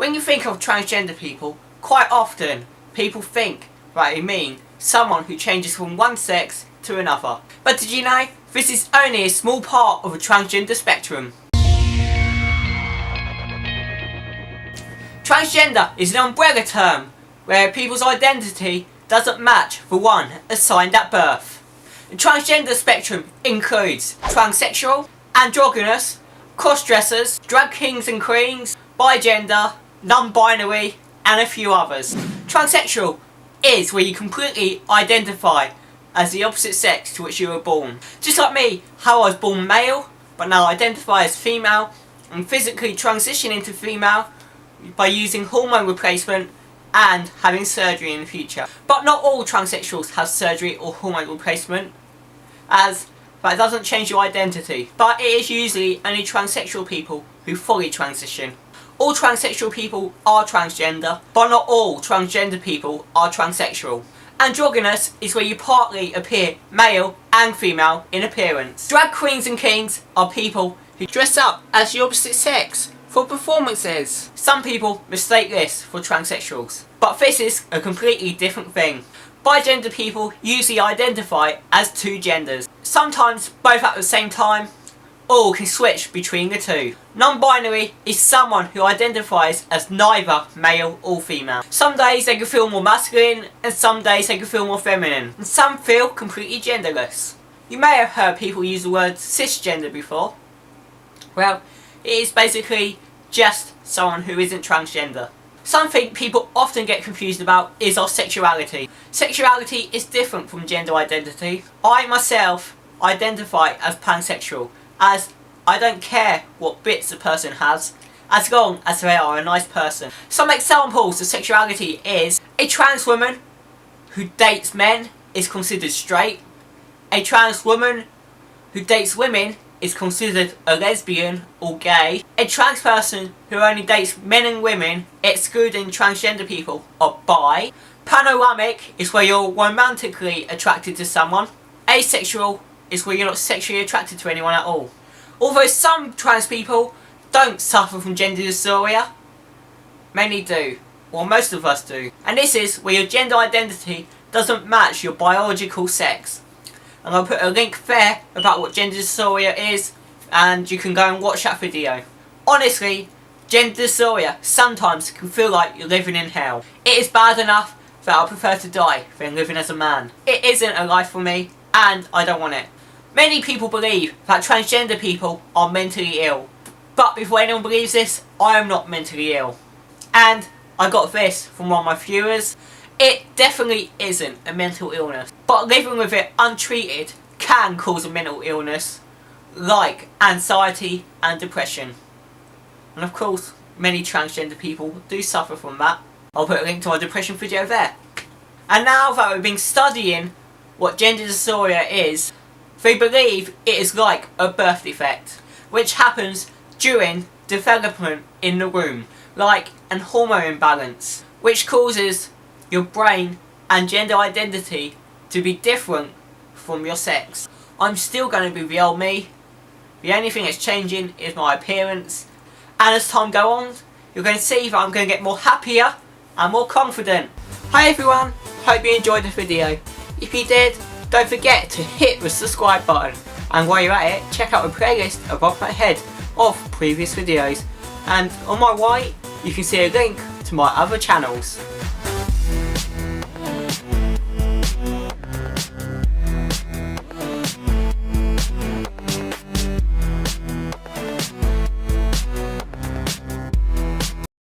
When you think of transgender people, quite often people think that they mean someone who changes from one sex to another. But did you know, this is only a small part of the transgender spectrum. Transgender is an umbrella term where people's identity doesn't match the one assigned at birth. The transgender spectrum includes transsexual, androgynous, cross-dressers, drag kings and queens, bigender, non-binary and a few others. Transsexual is where you completely identify as the opposite sex to which you were born. Just like me, how I was born male but now identify as female and physically transition into female by using hormone replacement and having surgery in the future. But not all transsexuals have surgery or hormone replacement, as that doesn't change your identity. But it is usually only transsexual people who fully transition. All transsexual people are transgender, but not all transgender people are transsexual. Androgynous is where you partly appear male and female in appearance. Drag queens and kings are people who dress up as the opposite sex for performances. Some people mistake this for transsexuals, but this is a completely different thing. Bigender people usually identify as two genders, sometimes both at the same time, or can switch between the two. Non-binary is someone who identifies as neither male or female. Some days they can feel more masculine and some days they can feel more feminine, and some feel completely genderless. You may have heard people use the word cisgender before. Well, it is basically just someone who isn't transgender. Something people often get confused about is our sexuality. Sexuality is different from gender identity. I myself identify as pansexual, as I don't care what bits a person has, as long as they are a nice person. Some examples of sexuality is a trans woman who dates men is considered straight. A trans woman who dates women is considered a lesbian or gay. A trans person who only dates men and women, excluding transgender people, are bi. Panoramic is where you're romantically attracted to someone. Asexual is where you're not sexually attracted to anyone at all. Although some trans people don't suffer from gender dysphoria, many do, or most of us do. And this is where your gender identity doesn't match your biological sex. And I'll put a link there about what gender dysphoria is, and you can go and watch that video. Honestly, gender dysphoria sometimes can feel like you're living in hell. It is bad enough that I prefer to die than living as a man. It isn't a life for me, and I don't want it. Many people believe that transgender people are mentally ill. But before anyone believes this, I am not mentally ill. And I got this from one of my viewers. It definitely isn't a mental illness, but living with it untreated can cause a mental illness, like anxiety and depression. And of course, many transgender people do suffer from that. I'll put a link to my depression video there. And now that we've been studying what gender dysphoria is, they believe it is like a birth defect, which happens during development in the womb, like an hormone imbalance, which causes your brain and gender identity to be different from your sex. I'm still going to be the old me. The only thing that's changing is my appearance, and as time goes on, you're going to see that I'm going to get more happier and more confident. Hi everyone, hope you enjoyed the video. If you did, don't forget to hit the subscribe button, and while you're at it, check out the playlist above my head of previous videos, and on my right you can see a link to my other channels.